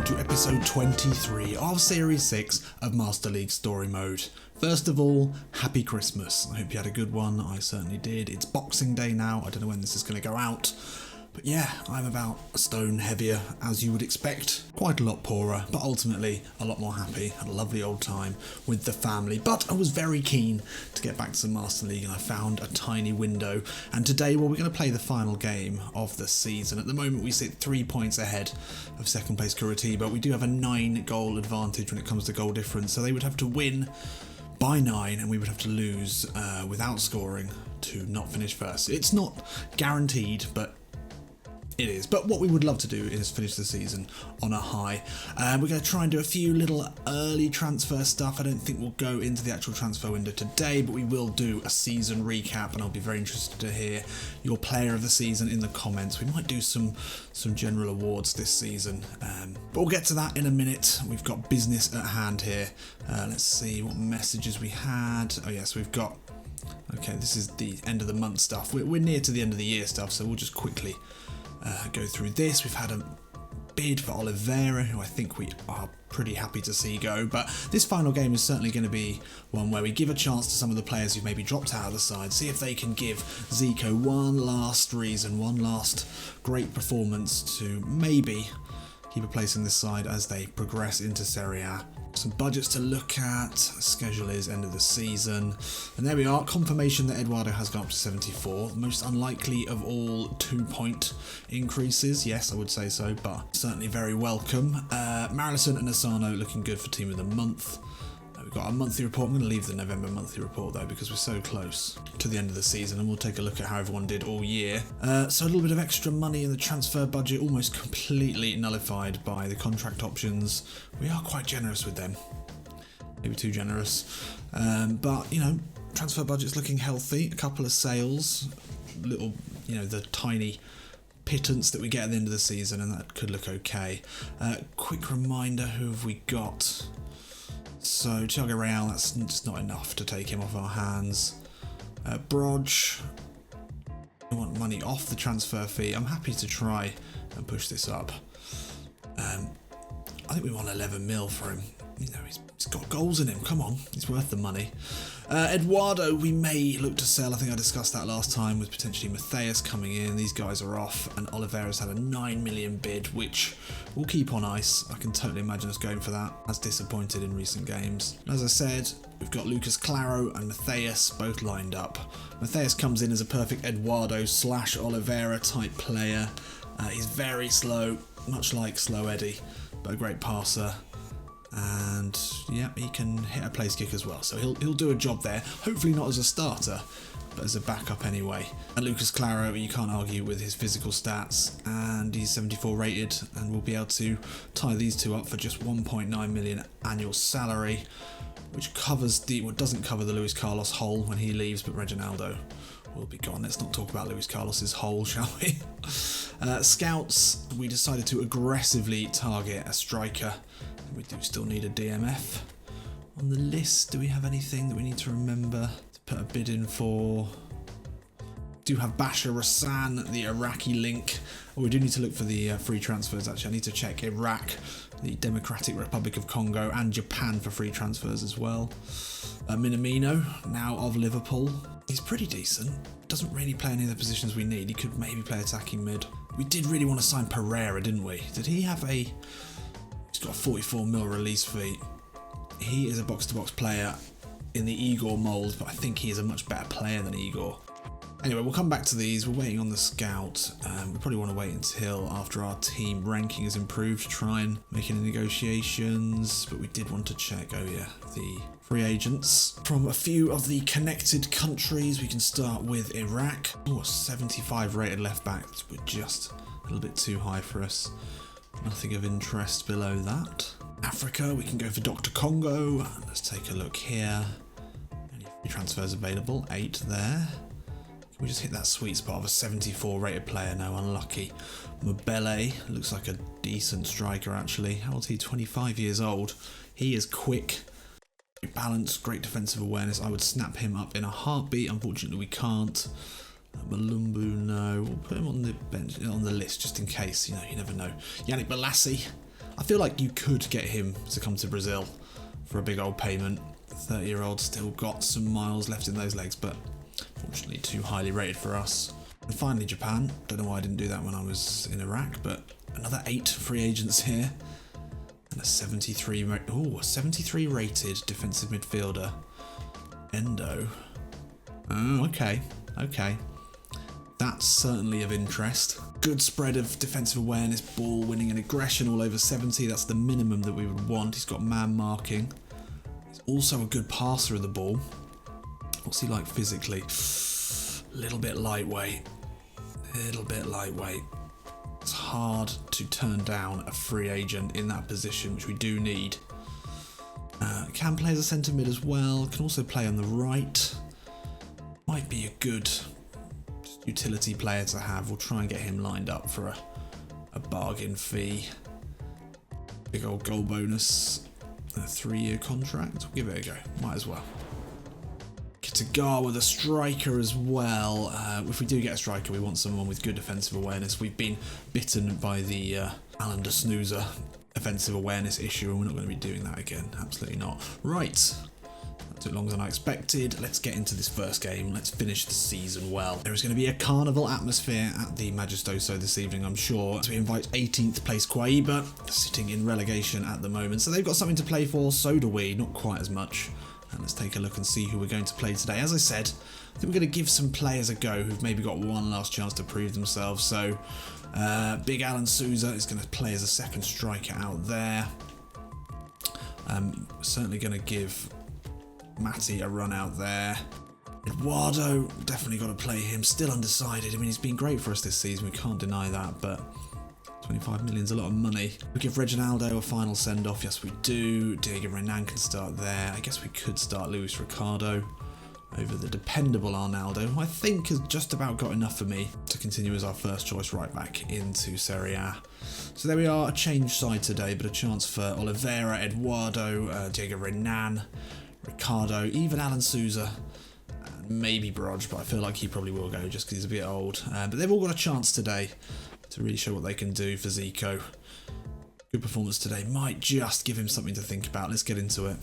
to episode 23 of Series 6 of Master League Story Mode. First of all, happy Christmas. I hope you had a good one. I certainly did. It's Boxing Day now. I don't know when this is going to go out. But yeah, I'm about a stone heavier, as you would expect. Quite a lot poorer, but ultimately a lot more happy. Had a lovely old time with the family. But I was very keen to get back to the Master League, and I found a tiny window. And today, well, we're going to play the final game of the season. At the moment, we sit 3 points ahead of second place Curitiba. We do have a 9-goal advantage when it comes to goal difference, so they would have to win by 9 and we would have to lose without scoring to not finish first. It's not guaranteed, but it is. But what we would love to do is finish the season on a high. We're going to try and do a few little early transfer stuff. I don't think we'll go into the actual transfer window today, but we will do a season recap, and I'll be very interested to hear your player of the season in the comments. We might do some general awards this season, but we'll get to that in a minute. We've got business at hand here. Let's see what messages we had. Oh yes, we've got, okay, this is the end of the month stuff. We're near to the end of the year stuff, so we'll just quickly go through this. We've had a bid for Oliveira, who I think we are pretty happy to see go, but this final game is certainly going to be one where we give a chance to some of the players who've maybe dropped out of the side, see if they can give Zico one last reason, one last great performance to maybe keep a place in this side as they progress into Serie. Some budgets to look at, schedule is end of the season, and there we are, confirmation that Eduardo has gone up to 74, the most unlikely of all 2-point increases, yes I would say so, but certainly very welcome. Marillison and Asano looking good for team of the month. We've got our monthly report. I'm going to leave the November monthly report though because we're so close to the end of the season, and we'll take a look at how everyone did all year. So a little bit of extra money in the transfer budget, almost completely nullified by the contract options. We are quite generous with them, maybe too generous, but you know, transfer budget's looking healthy. A couple of sales, little, you know, the tiny pittance that we get at the end of the season, and that could look okay. Quick reminder, who have we got? So Thiago Real, that's just not enough to take him off our hands. Brog, we want money off the transfer fee. I'm happy to try and push this up. I think we want 11 mil for him. You know, he's got goals in him. Come on, he's worth the money. Eduardo, we may look to sell. I think I discussed that last time with potentially Matthias coming in. These guys are off, and Oliveira's had a 9 million bid, which we'll keep on ice. I can totally imagine us going for that. As disappointed in recent games. As I said, we've got Lucas Claro and Matthias both lined up. Matthias comes in as a perfect Eduardo / Oliveira type player. He's very slow, much like Slow Eddie, but a great passer. And yeah, he can hit a place kick as well, so he'll do a job there. Hopefully not as a starter, but as a backup anyway. And Lucas Claro, you can't argue with his physical stats, and he's 74 rated, and we'll be able to tie these two up for just 1.9 million annual salary, which covers doesn't cover the Luis Carlos hole when he leaves, but Reginaldo will be gone. Let's not talk about Luis Carlos's hole, shall we? Scouts, we decided to aggressively target a striker. We do still need a DMF on the list. Do we have anything that we need to remember to put a bid in for? Do have Bashar Rassan, the Iraqi link. Oh, we do need to look for the free transfers actually. I need to check Iraq, the Democratic Republic of Congo, and Japan for free transfers as well. Minamino, now of Liverpool. He's pretty decent. Doesn't really play any of the positions we need. He could maybe play attacking mid. We did really want to sign Pereira, didn't we? Did he have a... He's got a 44 mil release fee. He is a box-to-box player in the Igor mould, but I think he is a much better player than Igor. Anyway, we'll come back to these. We're waiting on the scout. We probably want to wait until after our team ranking is improved to try and make any negotiations, but we did want to check, oh yeah, the free agents from a few of the connected countries. We can start with Iraq. Oh, a 75 rated left back. We're just a little bit too high for us. Nothing of interest below that. Africa, we can go for Dr. Congo. Let's take a look here. Any free transfers available? 8 there. Can we just hit that sweet spot of a 74 rated player? No, unlucky. Mabele, looks like a decent striker actually. How old is he? 25 years old. He is quick, balanced, great defensive awareness. I would snap him up in a heartbeat. Unfortunately, we can't. Malumbu, no. We'll put him on the bench, on the list, just in case. You know, you never know. Yannick Balassi, I feel like you could get him to come to Brazil for a big old payment. 30-year-old still got some miles left in those legs, but fortunately too highly rated for us. And finally Japan. Don't know why I didn't do that when I was in Iraq, but another 8 free agents here. And a 73 rated defensive midfielder. Endo. Oh, okay. That's certainly of interest. Good spread of defensive awareness, ball winning and aggression all over 70. That's the minimum that we would want. He's got man marking. He's also a good passer of the ball. What's he like physically? A little bit lightweight. It's hard to turn down a free agent in that position, which we do need. Can play as a centre mid as well. Can also play on the right. Might be a good utility player to have. We'll try and get him lined up for a bargain fee. Big old goal bonus. A 3-year contract. We'll give it a go. Might as well. Kitagawa, the striker as well. If we do get a striker, we want someone with good defensive awareness. We've been bitten by the Alan de Snoozer offensive awareness issue, and we're not going to be doing that again. Absolutely not. Right. That took longer than I expected. Let's get into this first game. Let's finish the season well. There is going to be a carnival atmosphere at the Majestoso this evening, I'm sure. So we invite 18th place Quaiba, sitting in relegation at the moment. So they've got something to play for, so do we. Not quite as much. And let's take a look and see who we're going to play today. As I said, I think we're going to give some players a go who've maybe got one last chance to prove themselves. So Big Alan Souza is going to play as a second striker out there. Certainly going to give Matty a run out there. Eduardo, definitely got to play him. Still undecided. I mean, he's been great for us this season. We can't deny that, but 25 million's a lot of money. We give Reginaldo a final send-off. Yes, we do. Diego Renan can start there. I guess we could start Luis Ricardo over the dependable Arnaldo, who I think has just about got enough for me to continue as our first choice right back into Serie A. So there we are, a change side today, but a chance for Oliveira, Eduardo, Diego Renan, Ricardo, even Alan Souza, and maybe Brog, but I feel like he probably will go just because he's a bit old. But they've all got a chance today to really show what they can do for Zico. Good performance today. Might just give him something to think about. Let's get into it.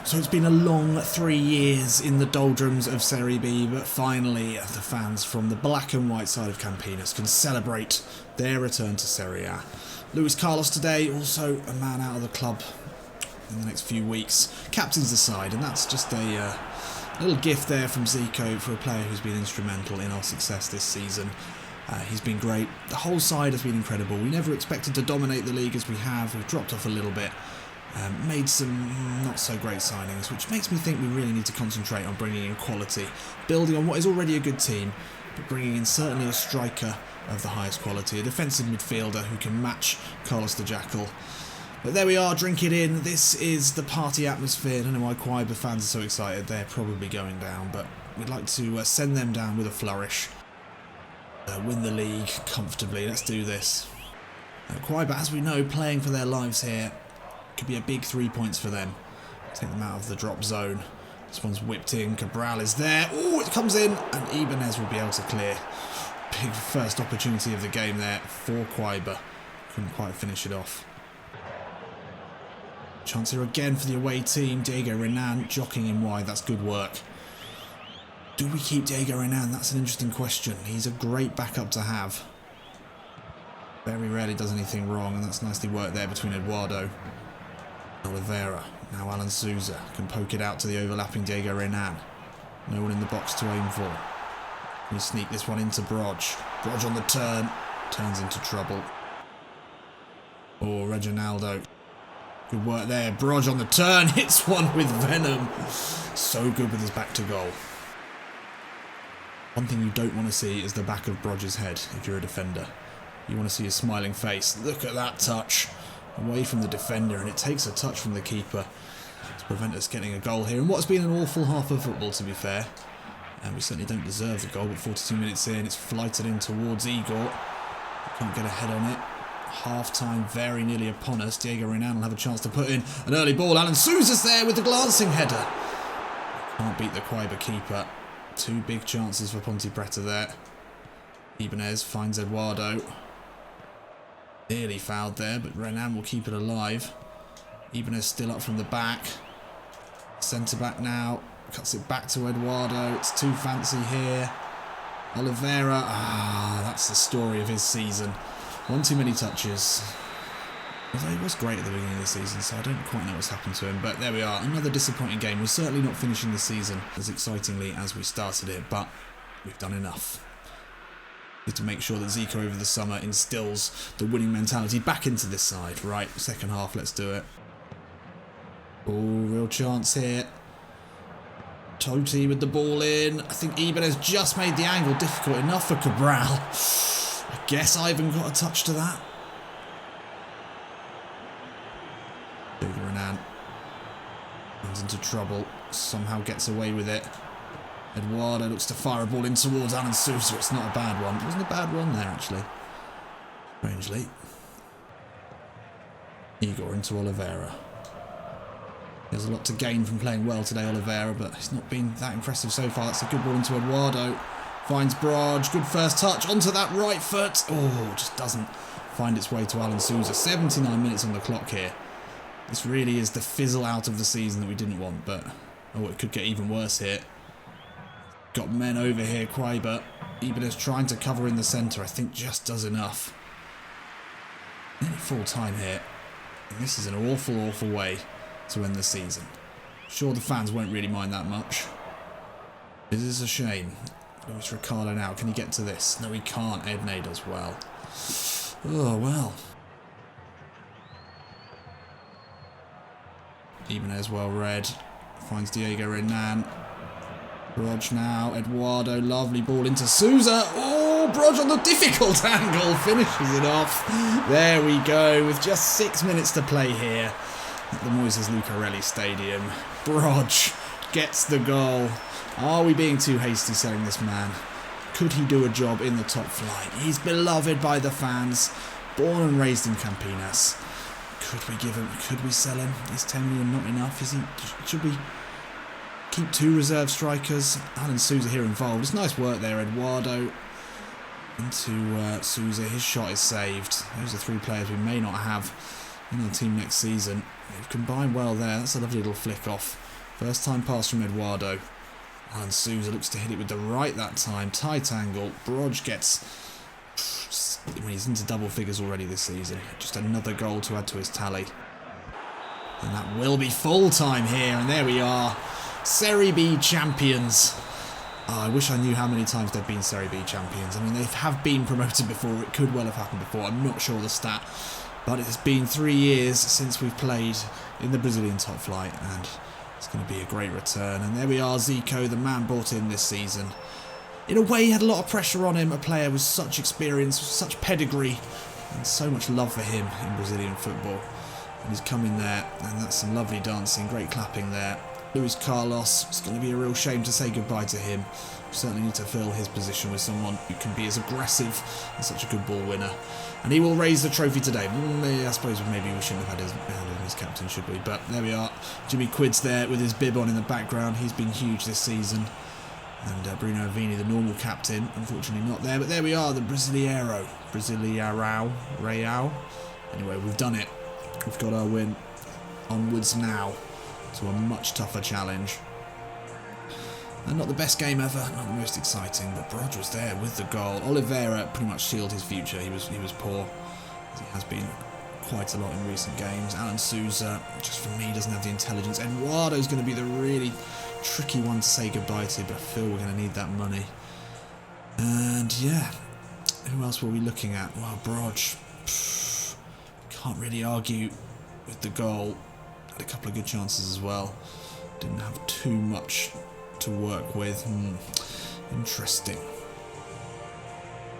So it's been a long 3 years in the doldrums of Serie B, but finally the fans from the black and white side of Campinas can celebrate their return to Serie A. Luis Carlos today, also a man out of the club in the next few weeks. Captains the side, and that's just a little gift there from Zico for a player who's been instrumental in our success this season. He's been great. The whole side has been incredible. We never expected to dominate the league as we have. We've dropped off a little bit. Made some not so great signings, which makes me think we really need to concentrate on bringing in quality, building on what is already a good team, but bringing in certainly a striker of the highest quality, a defensive midfielder who can match Carlos the Jackal. But there we are, drink it in. This is the party atmosphere. I don't know why Quaiba fans are so excited. They're probably going down, but we'd like to send them down with a flourish. Win the league comfortably. Let's do this. Quaiba, as we know, playing for their lives here. Could be a big 3 points for them. Take them out of the drop zone. This one's whipped in. Cabral is there. Oh, it comes in, and Ibanez will be able to clear. Big first opportunity of the game there for Quaiba. Couldn't quite finish it off. Chance here again for the away team. Diego Renan jockeying him wide. That's good work. Do we keep Diego Renan? That's an interesting question. He's a great backup to have. Very rarely does anything wrong, and that's nicely worked there between Eduardo and Oliveira. Now Alan Souza can poke it out to the overlapping Diego Renan. No one in the box to aim for. We sneak this one into Brog. Brog on the turn. Turns into trouble. Oh, Reginaldo. Good work there. Brog on the turn. Hits one with venom. So good with his back to goal. One thing you don't want to see is the back of Brog's head if you're a defender. You want to see his smiling face. Look at that touch. Away from the defender, and it takes a touch from the keeper to prevent us getting a goal here. And what's been an awful half of football, to be fair. And we certainly don't deserve the goal, but 42 minutes in, it's flighted in towards Igor. Can't get a head on it. Half-time very nearly upon us. Diego Renan will have a chance to put in an early ball. Alan Souza's there with the glancing header. Can't beat the Quaiba keeper. Two big chances for Ponte there. Ibanez finds Eduardo. Nearly fouled there, but Renan will keep it alive. Ibanez still up from the back. Centre back now. Cuts it back to Eduardo. It's too fancy here. Oliveira. That's the story of his season. One too many touches. Although he was great at the beginning of the season, so I don't quite know what's happened to him. But there we are. Another disappointing game. We're certainly not finishing the season as excitingly as we started it, but we've done enough. Need to make sure that Zico over the summer instills the winning mentality back into this side. Right, second half, let's do it. Oh, real chance here. Totti with the ball in. I think Ibanez just made the angle difficult enough for Cabral. I guess Ivan got a touch to that. Renan runs into trouble. Somehow gets away with it. Eduardo looks to fire a ball in towards Alan Sousa. It's not a bad one. It wasn't a bad one there, actually. Strangely. Igor into Oliveira. There's a lot to gain from playing well today, Oliveira, but it's not been that impressive so far. That's a good ball into Eduardo. Finds Brog. Good first touch onto that right foot. Oh, just doesn't find its way to Alan Sousa. 79 minutes on the clock here. This really is the fizzle out of the season that we didn't want, but it could get even worse here. Got men over here, Quaiber. Ibanez trying to cover in the centre, I think just does enough. Nearly full time here. And this is an awful, awful way to end the season. Sure, the fans won't really mind that much. It is a shame. Luis Ricardo now, can he get to this? No, he can't. Edney does well. Oh, well. Ibanez well read. Finds Diego Renan. Brog now, Eduardo, lovely ball into Sousa. Oh, Brog on the difficult angle, finishes it off. There we go, with just 6 minutes to play here at the Moises Lucarelli Stadium. Brog gets the goal. Are we being too hasty selling this man? Could he do a job in the top flight? He's beloved by the fans, born and raised in Campinas. Could we sell him? Is 10 million not enough? Should we keep 2 reserve strikers? Alan Sousa here involved. It's nice work there, Eduardo. Into Sousa. His shot is saved. Those are 3 players we may not have in our team next season. They've combined well there. That's a lovely little flick off. First time pass from Eduardo. Alan Sousa looks to hit it with the right that time. Tight angle. Brog gets... when he's into double figures already this season. Just another goal to add to his tally. And that will be full time here. And there we are. Serie B champions. Oh, I wish I knew how many times they've been Serie B champions. I mean, they have been promoted before. It could well have happened before. I'm not sure the stat. But it's been 3 years since we've played in the Brazilian top flight. And it's going to be a great return. And there we are, Zico, the man brought in this season. In a way, he had a lot of pressure on him. A player with such experience, such pedigree. And so much love for him in Brazilian football. And he's come in there. And that's some lovely dancing. Great clapping there. Luis Carlos, it's going to be a real shame to say goodbye to him. We certainly need to fill his position with someone who can be as aggressive and such a good ball winner. And he will raise the trophy today. I suppose maybe we shouldn't have had him as captain, should we? But there we are. Jimmy Quid's there with his bib on in the background. He's been huge this season. And Bruno Avini, the normal captain, unfortunately not there. But there we are, the Brasileiro. Real. Anyway, we've done it. We've got our win. Onwards now to a much tougher challenge. And not the best game ever, not the most exciting, but Brog was there with the goal. Oliveira pretty much sealed his future. He was poor, as he has been quite a lot in recent games. Alan Sousa, just for me, doesn't have the intelligence. Eduardo's going to be the really tricky one to say goodbye to, but I feel we're going to need that money. And yeah, who else were we looking at? Well, Brog, can't really argue with the goal. Had a couple of good chances as well. Didn't have too much to work with. Interesting.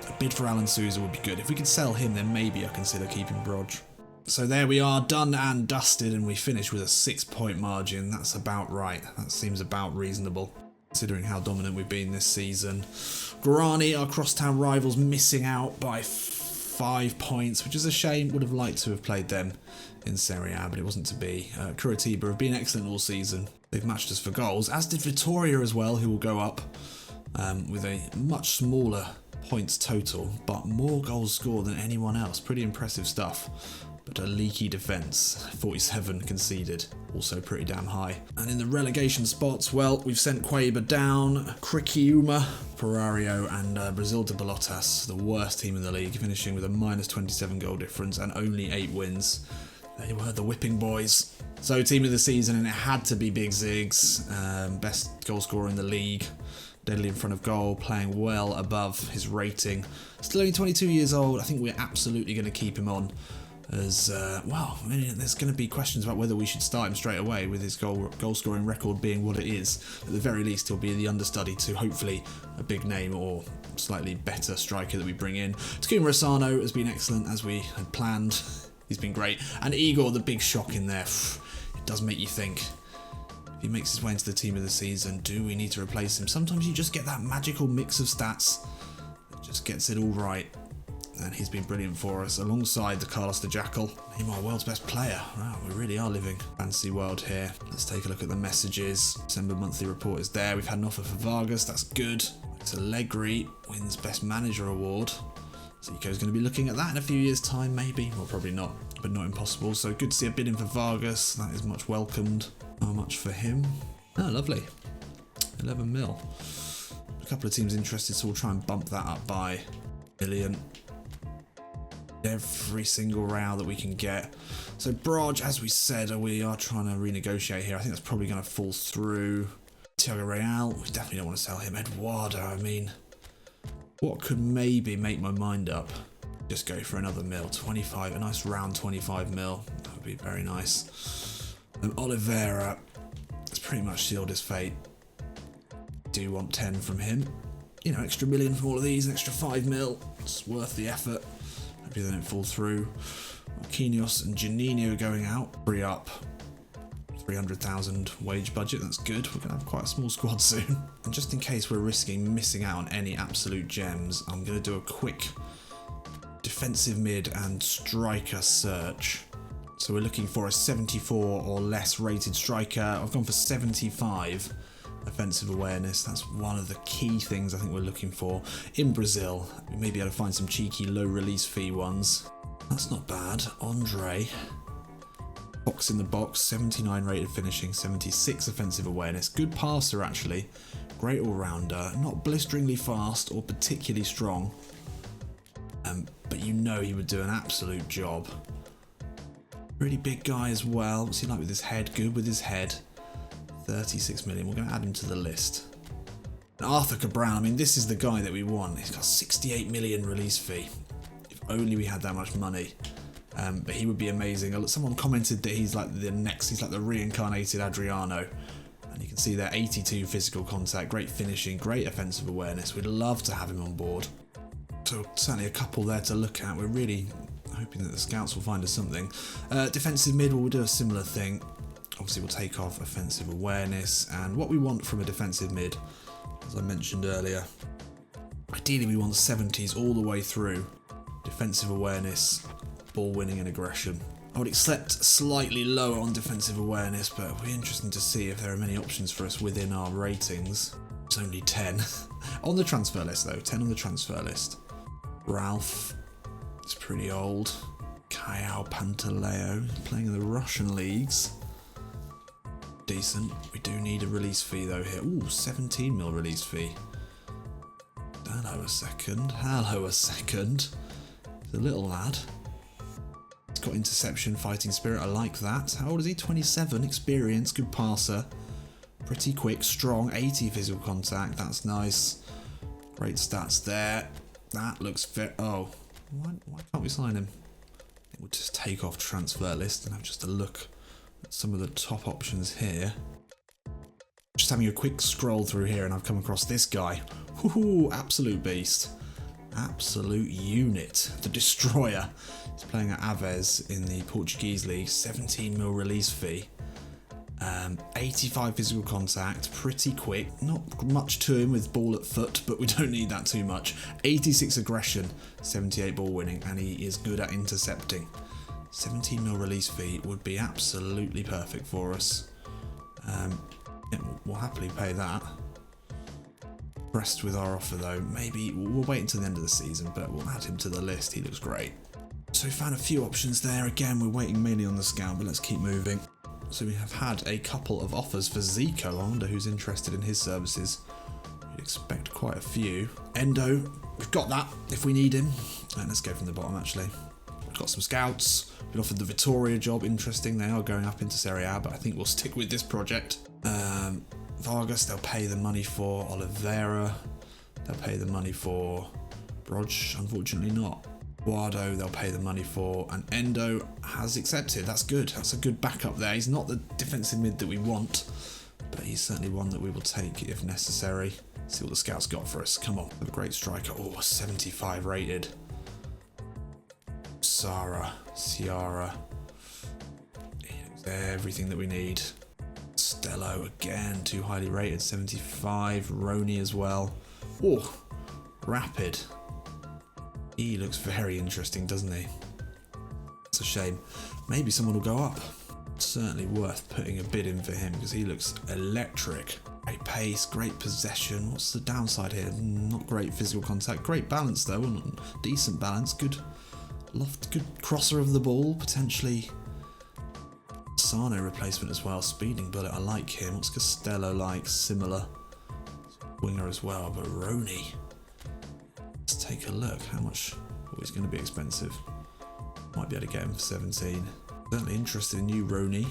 A bid for Alan Sousa would be good. If we could sell him, then maybe I'd consider keeping Brog. So there we are, done and dusted, and we finish with a 6-point margin. That's about right. That seems about reasonable, considering how dominant we've been this season. Guarani, our crosstown rivals, missing out by 5 points, which is a shame. Would have liked to have played them in Serie A, but it wasn't to be. Curitiba have been excellent all season. They've matched us for goals, as did Vitória as well, who will go up with a much smaller points total, but more goals scored than anyone else. Pretty impressive stuff. But a leaky defence, 47 conceded, also pretty damn high. And in the relegation spots, well, we've sent Quaber down, Criciúma, Ferrario and Brazil de Pelotas, the worst team in the league, finishing with a -27 goal difference and only 8 wins. They were the whipping boys. So team of the season, and it had to be Big Ziggs, best goal scorer in the league. Deadly in front of goal, playing well above his rating. Still only 22 years old. I think we're absolutely going to keep him on. As well, I mean, there's going to be questions about whether we should start him straight away with his goal scoring record being what it is. At the very least, he'll be the understudy to hopefully a big name or slightly better striker that we bring in. Takuma Asano has been excellent as we had planned. He's been great. And Igor, the big shock in there. It does make you think. If he makes his way into the team of the season, do we need to replace him? Sometimes you just get that magical mix of stats that just gets it all right. And he's been brilliant for us, alongside the Carlos the Jackal. Neymar, world's best player. Wow, we really are living fantasy world here. Let's take a look at the messages. December monthly report is there. We've had an offer for Vargas, that's good. Allegri wins best manager award. Zico's going to be looking at that in a few years' time, maybe. Well, probably not, but not impossible. So good to see a bid in for Vargas. That is much welcomed. How much for him? Oh, lovely. 11 mil. A couple of teams interested, so we'll try and bump that up by $1 million. Every single round that we can get. So Brog, as we said, we are trying to renegotiate here. I think that's probably going to fall through. Thiago Real, we definitely don't want to sell him. Eduardo, I mean, what could maybe make my mind up? Just go for another mil. 25, a nice round 25 mil. That would be very nice. Oliveira has pretty much sealed his fate. Do want 10 from him. You know, extra million from all of these, an extra 5 mil. It's worth the effort. Maybe they don't fall through. Marquinhos and Janino going out. Free up 300,000 wage budget, that's good. We're going to have quite a small squad soon. And just in case we're risking missing out on any absolute gems, I'm going to do a quick defensive mid and striker search. So we're looking for a 74 or less rated striker. I've gone for 75 offensive awareness. That's one of the key things I think we're looking for in Brazil. We may be able to find some cheeky low release fee ones. That's not bad. Andre, box in the box, 79 rated finishing, 76 offensive awareness. Good passer actually, great all-rounder, not blisteringly fast or particularly strong, but you know he would do an absolute job. Really big guy as well. What's he like with his head? Good with his head. 36 million. We're going to add him to the list. And Arthur Cabral, I mean, this is the guy that we want. He's got 68 million release fee. If only we had that much money. But he would be amazing. Someone commented that he's like the reincarnated Adriano. And you can see there, 82 physical contact, great finishing, great offensive awareness. We'd love to have him on board. So certainly a couple there to look at. We're really hoping that the scouts will find us something. Defensive mid, we'll do a similar thing. Obviously we'll take off offensive awareness, and what we want from a defensive mid, as I mentioned earlier, ideally we want 70s all the way through. Defensive awareness, ball winning and aggression. I would accept slightly lower on defensive awareness, but it'll be interesting to see if there are many options for us within our ratings. It's only 10. On the transfer list though, 10 on the transfer list. Ralph is pretty old. Kyle Pantaleo playing in the Russian leagues. Decent. We do need a release fee though here. Ooh, 17 mil release fee. Hello a second. Hello a second. The little lad. He's got interception, fighting spirit. I like that. How old is he? 27. Experience. Good passer. Pretty quick. Strong. 80 physical contact. That's nice. Great stats there. That looks fit. Oh. Why can't we sign him? We'll just take off transfer list and have just a look. Some of the top options here. Just having a quick scroll through here and I've come across this guy. Woohoo, absolute beast. Absolute unit. The Destroyer. He's playing at Aves in the Portuguese league. 17 mil release fee. 85 physical contact. Pretty quick. Not much to him with ball at foot, but we don't need that too much. 86 aggression. 78 ball winning, and he is good at intercepting. 17 mil release fee would be absolutely perfect for us. Yeah, we'll happily pay that. Impressed with our offer though. Maybe we'll wait until the end of the season, but we'll add him to the list. He looks great. So we found a few options there. Again, we're waiting mainly on the scout, but let's keep moving. So we have had a couple of offers for Zico. I wonder who's interested in his services. You'd expect quite a few. Endo, we've got that if we need him. And let's go from the bottom actually. We've got some scouts. We've offered the Vittoria job. Interesting. They are going up into Serie A, but I think we'll stick with this project. Vargas, they'll pay the money for. Oliveira, they'll pay the money for. Brog, unfortunately not. Guardo, they'll pay the money for, and Endo has accepted. That's good. That's a good backup there. He's not the defensive mid that we want, but he's certainly one that we will take if necessary. See what the scouts got for us. Come on, a great striker. Oh, 75 rated. Ciara. Everything that we need. Stello again, too highly rated. 75. Roni as well. Oh, rapid. He looks very interesting, doesn't he? It's a shame. Maybe someone will go up. Certainly worth putting a bid in for him because he looks electric. Great pace, great possession. What's the downside here? Not great physical contact. Great balance though. Decent balance. Good loft, good crosser of the ball. Potentially Sano replacement as well. Speeding bullet. I like him. What's Costello like? Similar. Winger as well. But Roni. Let's take a look. How much? Oh, he's going to be expensive. Might be able to get him for 17. Certainly interested in you, Ronnie.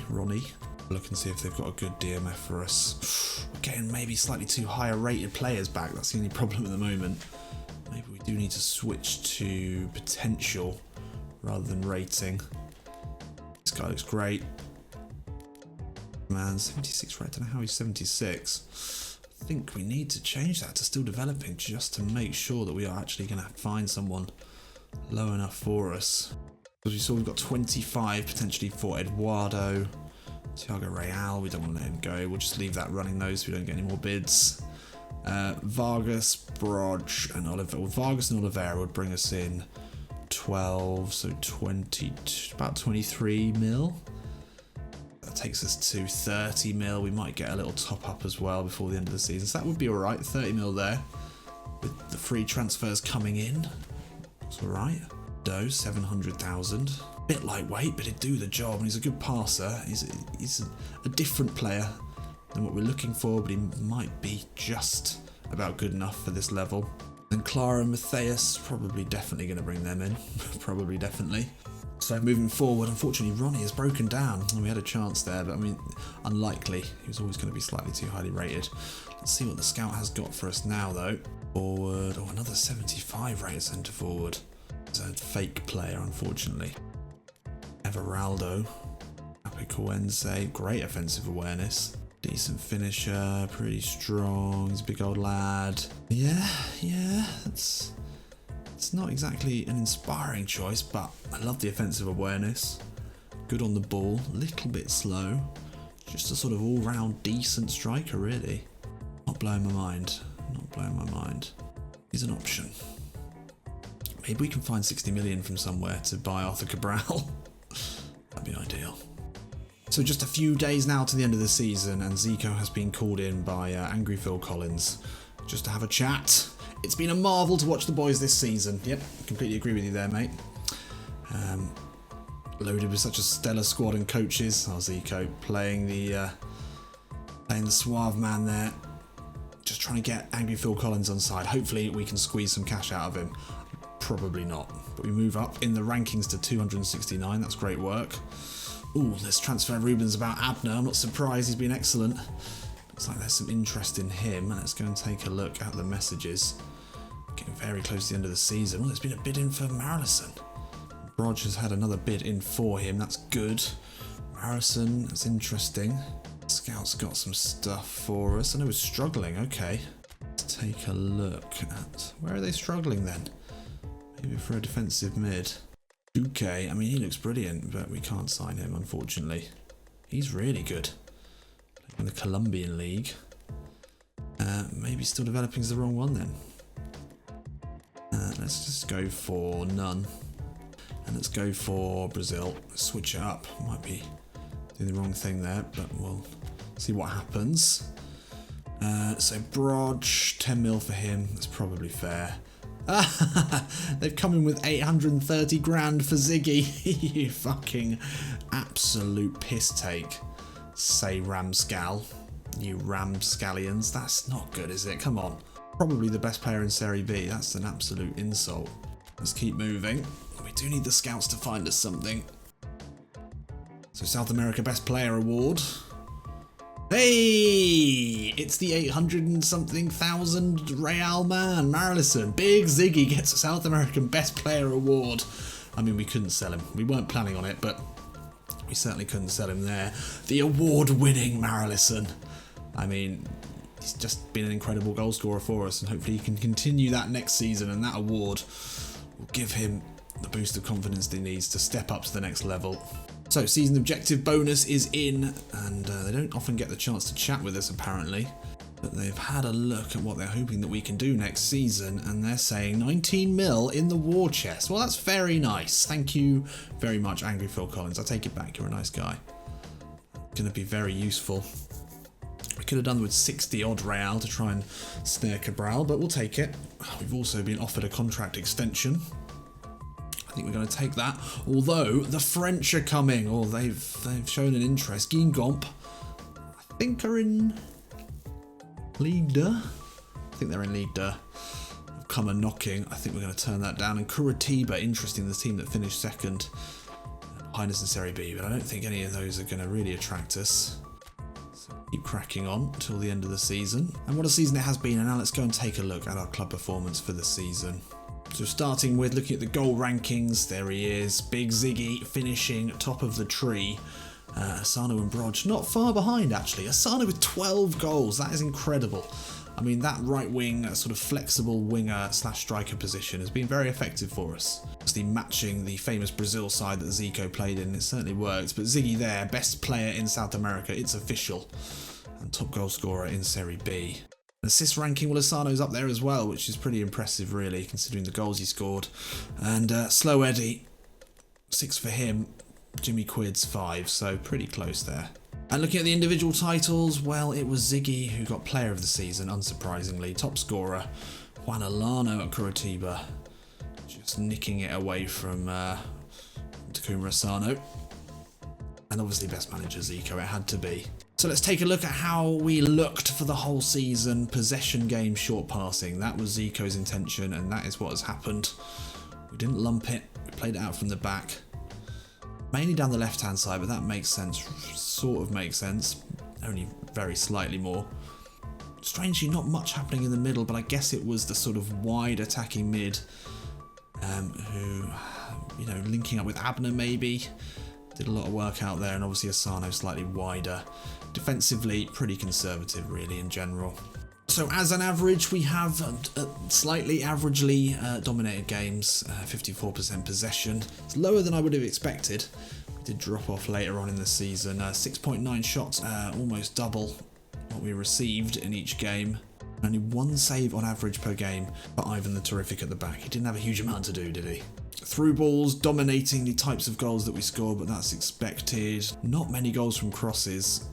Look and see if they've got a good DMF for us. We're getting maybe slightly too higher rated players back. That's the only problem at the moment. Maybe we do need to switch to potential rather than rating. This guy looks great. Man, 76 rate. I don't know how he's 76. I think we need to change that to still developing just to make sure that we are actually going to find someone low enough for us. As you saw, we've got 25 potentially for Eduardo. Thiago Real, we don't want to let him go. We'll just leave that running though so we don't get any more bids. Vargas, Brog and Oliveira. Well, Vargas and Oliveira would bring us in 12, so 20, about 23 mil. That takes us to 30 mil. We might get a little top up as well before the end of the season. So that would be alright. 30 mil there. With the free transfers coming in. That's alright. Doe, 700,000. Bit lightweight, but he'd do the job. And he's a good passer. He's a different player than what we're looking for, but he might be just about good enough for this level. And Clara and Matthias, probably definitely going to bring them in. Probably definitely. So moving forward, unfortunately Ronnie has broken down. And we had a chance there, but I mean, unlikely. He was always going to be slightly too highly rated. Let's see what the scout has got for us now though. Forward, oh, another 75 rated centre forward. It's a fake player, unfortunately. Everaldo. Apikoense, great offensive awareness. Decent finisher, pretty strong. He's a big old lad. Yeah, it's not exactly an inspiring choice, but I love the offensive awareness. Good on the ball, a little bit slow. Just a sort of all-round decent striker, really. Not blowing my mind. He's an option. Maybe we can find 60 million from somewhere to buy Arthur Cabral. That'd be ideal. So just a few days now to the end of the season, and Zico has been called in by Angry Phil Collins just to have a chat. It's been a marvel to watch the boys this season. Yep, completely agree with you there, mate. Loaded with such a stellar squad and coaches. Oh, Zico playing the suave man there. Just trying to get Angry Phil Collins on side. Hopefully we can squeeze some cash out of him. Probably not. But we move up in the rankings to 269. That's great work. Ooh, there's transfer rumours about Abner. I'm not surprised. He's been excellent. Looks like there's some interest in him. Let's go and take a look at the messages. Getting very close to the end of the season. Well, there's been a bid in for Marison. Brog has had another bid in for him. That's good. Marison, that's interesting. Scout's got some stuff for us. I know we're struggling. Okay. Let's take a look at... Where are they struggling then? Maybe for a defensive mid. Okay, I mean, he looks brilliant, but we can't sign him, unfortunately. He's really good. In the Colombian League. Maybe still developing is the wrong one then. Let's just go for none. And let's go for Brazil. Let's switch it up. Might be doing the wrong thing there, but we'll see what happens. So Brog, 10 mil for him. That's probably fair. They've come in with 830 grand for Ziggy. You fucking absolute piss take. Say Ramscal. You Ramscallions. That's not good, is it? Come on. Probably the best player in Serie B. That's an absolute insult. Let's keep moving. We do need the scouts to find us something. So South America Best Player Award. Hey! It's the 800 and something thousand Real man, Marlison. Big Ziggy gets a South American Best Player Award. I mean, we couldn't sell him. We weren't planning on it, but we certainly couldn't sell him there. The award-winning Marlison. I mean, he's just been an incredible goal scorer for us, and hopefully he can continue that next season, and that award will give him the boost of confidence that he needs to step up to the next level. So, season objective bonus is in, and they don't often get the chance to chat with us apparently, but they've had a look at what they're hoping that we can do next season, and they're saying 19 mil in the war chest. Well, that's very nice. Thank you very much, Angry Phil Collins. I take it back, you're a nice guy. Going to be very useful. We could have done with 60 odd Real to try and snare Cabral, but we'll take it. We've also been offered a contract extension. I think we're going to take that. Although the French are coming, or they've shown an interest. Guingamp, I think, are in Ligue 2. I think they're in Ligue 2. They've come a knocking. I think we're going to turn that down. And Curitiba, interesting, the team that finished second behind us in Serie B, but I don't think any of those are going to really attract us. So keep cracking on until the end of the season. And what a season it has been. And now let's go and take a look at our club performance for the season. So starting with looking at the goal rankings, there he is, Big Ziggy finishing top of the tree. Asano and Brog not far behind actually. Asano with 12 goals, that is incredible. I mean, that right wing, sort of flexible winger / striker position has been very effective for us. Obviously matching the famous Brazil side that Zico played in, it certainly worked. But Ziggy there, best player in South America, it's official. And top goal scorer in Serie B. Assist ranking, well, Asano's up there as well, which is pretty impressive really, considering the goals he scored. And Slow Eddie, 6 for him, Jimmy Quid's 5, so pretty close there. And looking at the individual titles, well, it was Ziggy who got player of the season, unsurprisingly. Top scorer, Juan Alano at Curitiba, just nicking it away from Takuma Asano. And obviously best manager Zico, it had to be. So let's take a look at how we looked for the whole season. Possession game, short passing. That was Zico's intention, and that is what has happened. We didn't lump it. We played it out from the back. Mainly down the left-hand side, but that makes sense. Sort of makes sense. Only very slightly more. Strangely, not much happening in the middle, but I guess it was the sort of wide attacking mid who, you know, linking up with Abner maybe. Did a lot of work out there, and obviously Asano slightly wider. Defensively, pretty conservative really in general. So as an average, we have slightly averagely dominated games, 54% possession. It's lower than I would have expected. We did drop off later on in the season. 6.9 shots, almost double what we received in each game. Only 1 save on average per game for Ivan the Terrific at the back. He didn't have a huge amount to do, did he? Through balls, dominating the types of goals that we scored, but that's expected. Not many goals from crosses.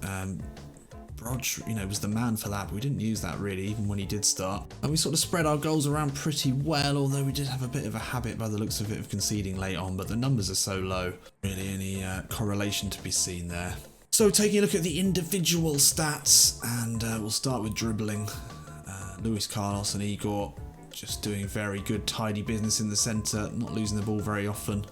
Brog, you know, was the man for that, but we didn't use that really, even when he did start. And we sort of spread our goals around pretty well, although we did have a bit of a habit by the looks of it of conceding late on, but the numbers are so low. Really any correlation to be seen there. So taking a look at the individual stats, and we'll start with dribbling. Luis Carlos and Igor just doing very good, tidy business in the centre, not losing the ball very often.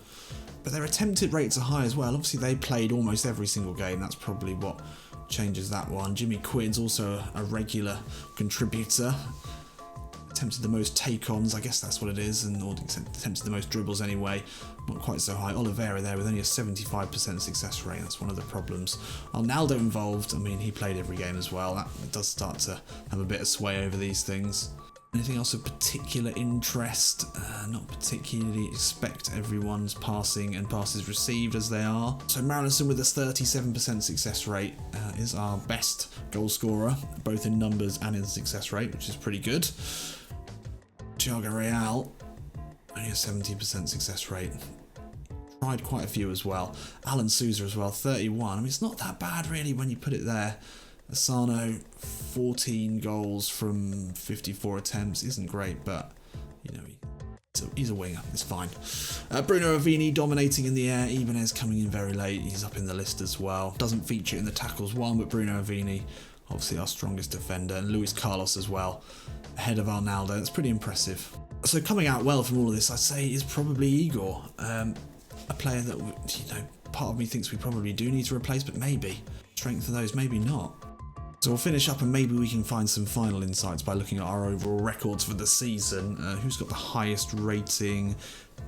But their attempted rates are high as well. Obviously, they played almost every single game. That's probably what changes that one. Jimmy Quid's also a regular contributor. Attempted the most take-ons, I guess that's what it is, and or attempted the most dribbles anyway. Not quite so high. Oliveira there with only a 75% success rate. That's one of the problems. Arnaldo involved. I mean, he played every game as well. That does start to have a bit of sway over these things. Anything else of particular interest? Not particularly. Expect everyone's passing and passes received as they are. So Marlison with a 37% success rate is our best goal scorer, both in numbers and in success rate, which is pretty good. Thiago Real, only a 70% success rate. Tried quite a few as well. Alan Souza as well, 31. I mean, it's not that bad really when you put it there. Asano, 14 goals from 54 attempts. Isn't great, but, you know, he's a winger. It's fine. Bruno Avini dominating in the air. Ibanez coming in very late. He's up in the list as well. Doesn't feature in the tackles one, but Bruno Avini, obviously our strongest defender. And Luis Carlos as well, ahead of Arnaldo. That's pretty impressive. So coming out well from all of this, I'd say, is probably Igor. A player that, you know, part of me thinks we probably do need to replace, but maybe. Strength of those, maybe not. So we'll finish up and maybe we can find some final insights by looking at our overall records for the season. Who's got the highest rating?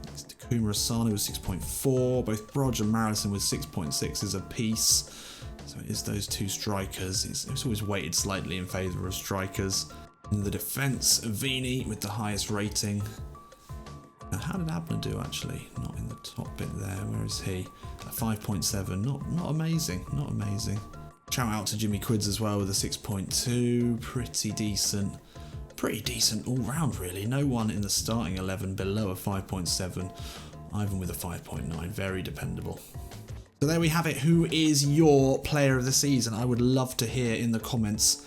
It's Takuma Asano with 6.4. Both Brog and Marison with 6.6 apiece. So it is those two strikers. It's always weighted slightly in favour of strikers. In the defence, Avini with the highest rating. Now, how did Abner do actually? Not in the top bit there. Where is he? At 5.7. Not amazing. Not amazing. Shout out to Jimmy Quids as well with a 6.2. Pretty decent. Pretty decent all round really. No one in the starting 11 below a 5.7. Ivan with a 5.9. Very dependable. So there we have it. Who is your player of the season? I would love to hear in the comments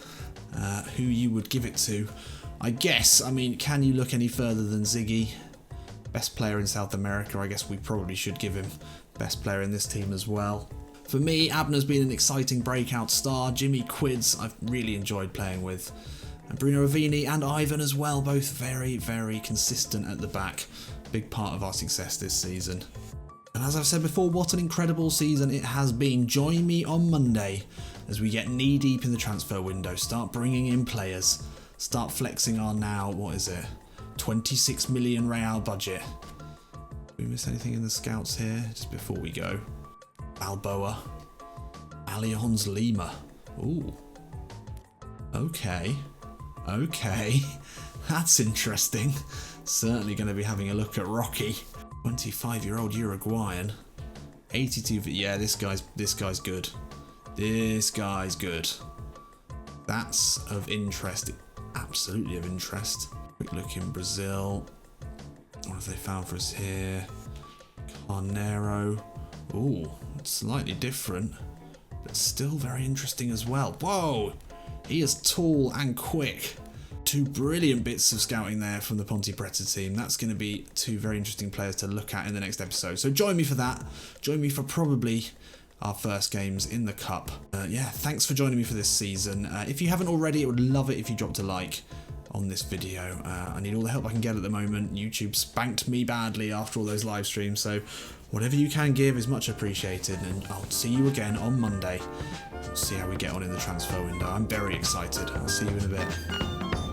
who you would give it to. I guess, I mean, can you look any further than Ziggy? Best player in South America. I guess we probably should give him best player in this team as well. For me, Abner's been an exciting breakout star. Jimmy Quids, I've really enjoyed playing with. And Bruno Avini and Ivan as well, both very, very consistent at the back. Big part of our success this season. And as I've said before, what an incredible season it has been. Join me on Monday as we get knee deep in the transfer window. Start bringing in players. Start flexing our now, what is it? 26 million real budget. Did we miss anything in the scouts here just before we go? Balboa. Allianz Lima. Ooh. Okay. Okay. That's interesting. Certainly going to be having a look at Rocky. 25-year-old Uruguayan. 82. Yeah, this guy's good. This guy's good. That's of interest. Absolutely of interest. Quick look in Brazil. What have they found for us here? Carnero. Ooh, it's slightly different, but still very interesting as well. Whoa! He is tall and quick. Two brilliant bits of scouting there from the Ponte Preta team. That's going to be two very interesting players to look at in the next episode. So join me for that. Join me for probably our first games in the Cup. Yeah, thanks for joining me for this season. If you haven't already, I would love it if you dropped a like on this video. I need all the help I can get at the moment. YouTube spanked me badly after all those live streams, so whatever you can give is much appreciated, and I'll see you again on Monday. We'll see how we get on in the transfer window. I'm very excited. I'll see you in a bit.